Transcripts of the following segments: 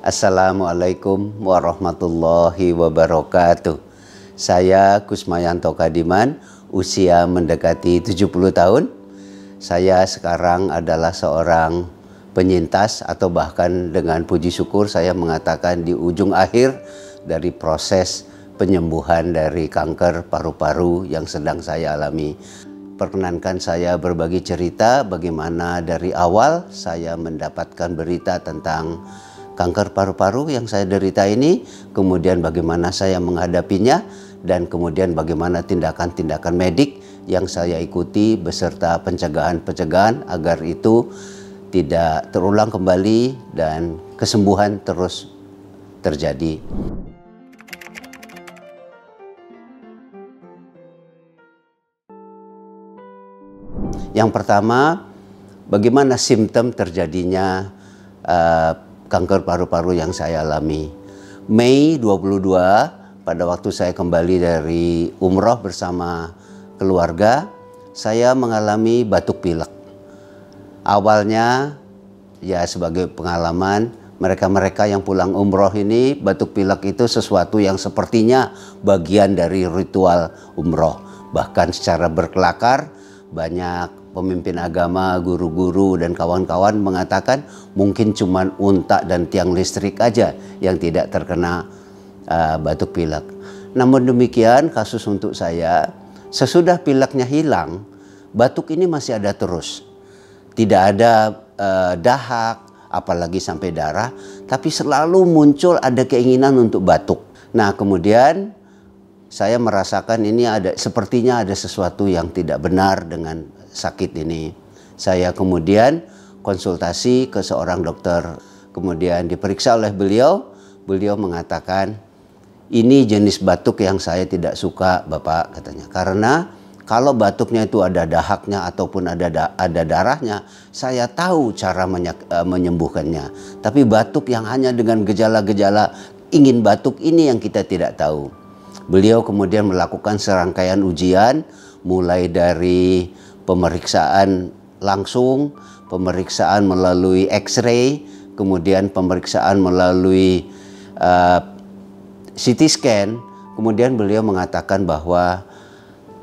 Assalamualaikum warahmatullahi wabarakatuh. Saya Kusmayanto Kadiman, usia mendekati 70 tahun. Saya sekarang adalah seorang penyintas atau bahkan dengan puji syukur saya mengatakan di ujung akhir dari proses penyembuhan dari kanker paru-paru yang sedang saya alami. Perkenankan saya berbagi cerita bagaimana dari awal saya mendapatkan berita tentang kanker paru-paru yang saya derita ini, kemudian bagaimana saya menghadapinya, dan kemudian bagaimana tindakan-tindakan medik yang saya ikuti beserta pencegahan-pencegahan agar itu tidak terulang kembali dan kesembuhan terus terjadi. Yang pertama, bagaimana simptom terjadinya kanker paru-paru yang saya alami. Mei 22, pada waktu saya kembali dari umroh bersama keluarga, saya mengalami batuk pilek. Awalnya, ya sebagai pengalaman, mereka-mereka yang pulang umroh ini, batuk pilek itu sesuatu yang sepertinya bagian dari ritual umroh. Bahkan secara berkelakar, banyak pemimpin agama, guru-guru, dan kawan-kawan mengatakan mungkin cuma unta dan tiang listrik aja yang tidak terkena batuk pilek. Namun demikian kasus untuk saya, sesudah pileknya hilang, batuk ini masih ada terus. Tidak ada dahak, apalagi sampai darah, tapi selalu muncul ada keinginan untuk batuk. Nah kemudian saya merasakan ini sepertinya ada sesuatu yang tidak benar dengan sakit ini. Saya kemudian konsultasi ke seorang dokter. Kemudian diperiksa oleh beliau. Beliau mengatakan, ini jenis batuk yang saya tidak suka, Bapak, katanya. Karena kalau batuknya itu ada dahaknya ataupun ada darahnya, saya tahu cara menyembuhkannya. Tapi batuk yang hanya dengan gejala-gejala ingin batuk ini yang kita tidak tahu. Beliau kemudian melakukan serangkaian ujian, mulai dari pemeriksaan langsung, pemeriksaan melalui X-ray, kemudian pemeriksaan melalui CT scan. Kemudian beliau mengatakan bahwa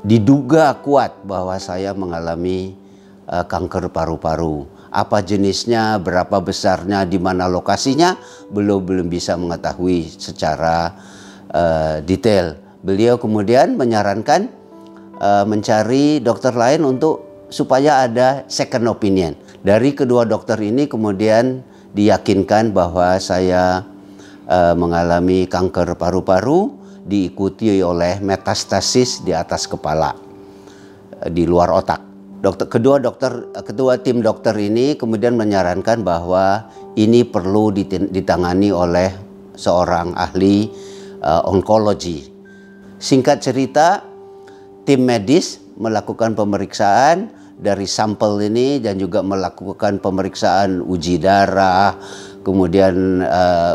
diduga kuat bahwa saya mengalami kanker paru-paru. Apa jenisnya, berapa besarnya, di mana lokasinya, belum bisa mengetahui secara detail. Beliau kemudian menyarankan mencari dokter lain supaya ada second opinion. Dari kedua dokter ini kemudian diyakinkan bahwa saya mengalami kanker paru-paru diikuti oleh metastasis di atas kepala, di luar otak. Kedua tim dokter ini kemudian menyarankan bahwa ini perlu ditangani oleh seorang ahli onkologi. Singkat cerita, tim medis melakukan pemeriksaan dari sampel ini dan juga melakukan pemeriksaan uji darah, kemudian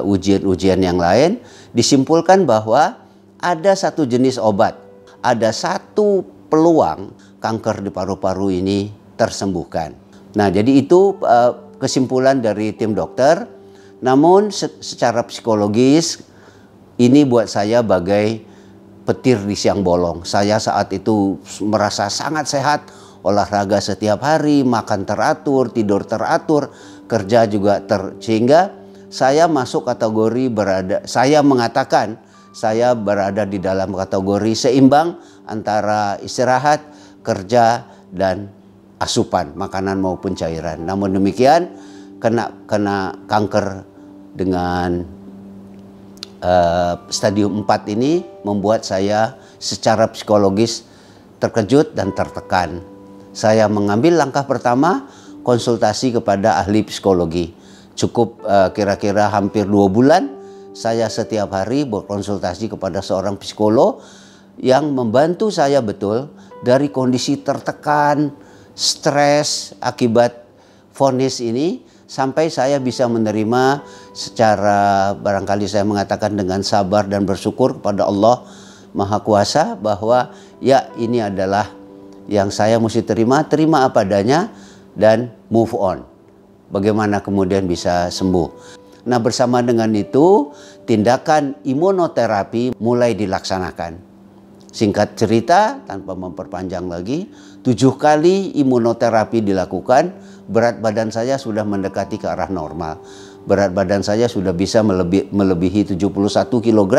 ujian-ujian yang lain. Disimpulkan bahwa ada satu jenis obat, ada satu peluang kanker di paru-paru ini tersembuhkan. Nah, jadi itu kesimpulan dari tim dokter. Namun secara psikologis ini buat saya bagai petir di siang bolong. Saya saat itu merasa sangat sehat, olahraga setiap hari, makan teratur, tidur teratur, kerja juga sehingga saya masuk kategori saya mengatakan saya berada di dalam kategori seimbang antara istirahat, kerja, dan asupan, makanan maupun cairan. Namun demikian, kena kanker dengan stadium 4 ini membuat saya secara psikologis terkejut dan tertekan. Saya mengambil langkah pertama, konsultasi kepada ahli psikologi. Cukup kira-kira hampir 2 bulan, saya setiap hari berkonsultasi kepada seorang psikolog yang membantu saya betul dari kondisi tertekan, stres akibat vonis ini, sampai saya bisa menerima secara, barangkali saya mengatakan dengan sabar dan bersyukur kepada Allah Maha Kuasa bahwa ya ini adalah yang saya mesti terima apa adanya dan move on. Bagaimana kemudian bisa sembuh. Nah, bersama dengan itu tindakan imunoterapi mulai dilaksanakan. Singkat cerita, tanpa memperpanjang lagi, 7 kali imunoterapi dilakukan, berat badan saya sudah mendekati ke arah normal. Berat badan saya sudah bisa melebihi 71 kg,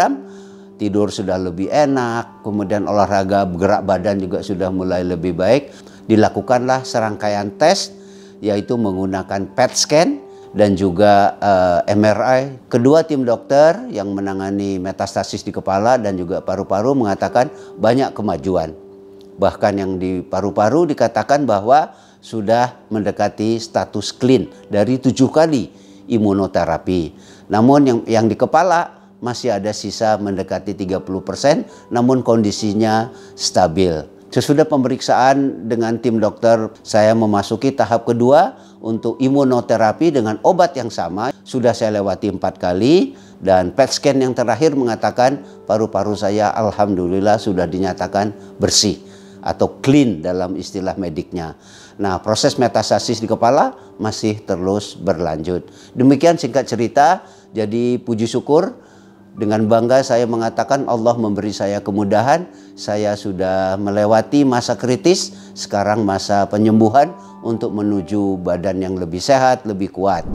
tidur sudah lebih enak, kemudian olahraga gerak badan juga sudah mulai lebih baik. Dilakukanlah serangkaian tes, yaitu menggunakan PET scan dan juga MRI. Kedua tim dokter yang menangani metastasis di kepala dan juga paru-paru mengatakan banyak kemajuan. Bahkan yang di paru-paru dikatakan bahwa sudah mendekati status clean dari 7 kali imunoterapi. Namun yang di kepala masih ada sisa mendekati 30%, namun kondisinya stabil. Sesudah pemeriksaan dengan tim dokter, saya memasuki tahap kedua untuk imunoterapi dengan obat yang sama. Sudah saya lewati 4 kali dan PET scan yang terakhir mengatakan paru-paru saya alhamdulillah sudah dinyatakan bersih atau clean dalam istilah mediknya. Nah, proses metastasis di kepala masih terus berlanjut. Demikian singkat cerita, jadi puji syukur. Dengan bangga saya mengatakan Allah memberi saya kemudahan. Saya sudah melewati masa kritis, sekarang masa penyembuhan untuk menuju badan yang lebih sehat, lebih kuat.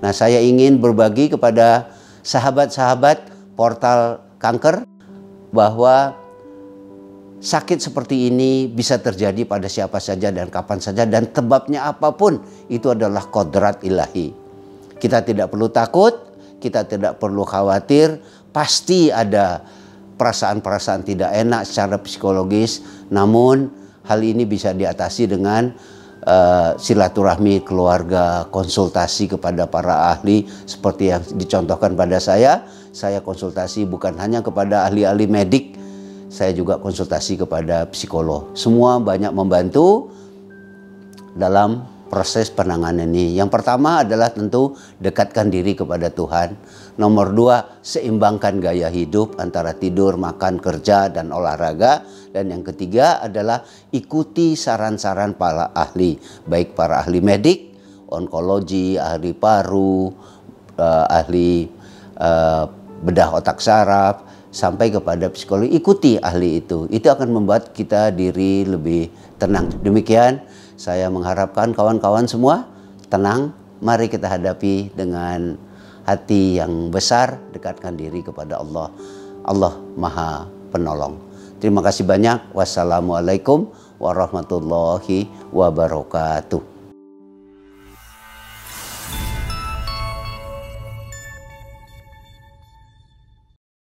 Nah, saya ingin berbagi kepada sahabat-sahabat portal kanker bahwa sakit seperti ini bisa terjadi pada siapa saja dan kapan saja, dan sebabnya apapun itu adalah kodrat ilahi. Kita tidak perlu takut, kita tidak perlu khawatir, pasti ada perasaan-perasaan tidak enak secara psikologis, namun hal ini bisa diatasi dengan silaturahmi keluarga, konsultasi kepada para ahli seperti yang dicontohkan pada saya. Saya konsultasi bukan hanya kepada ahli-ahli medik, saya juga konsultasi kepada psikolog. Semua banyak membantu dalam proses penanganan ini. Yang pertama adalah tentu dekatkan diri kepada Tuhan. Nomor 2, seimbangkan gaya hidup antara tidur, makan, kerja, dan olahraga. Dan yang ketiga adalah ikuti saran-saran para ahli. Baik para ahli medik, onkologi, ahli paru, ahli bedah otak saraf, sampai kepada psikologi. Ikuti ahli itu. Itu akan membuat kita diri lebih tenang. Demikian saya mengharapkan kawan-kawan semua tenang. Mari kita hadapi dengan hati yang besar. Dekatkan diri kepada Allah. Allah Maha Penolong. Terima kasih banyak. Wassalamualaikum warahmatullahi wabarakatuh.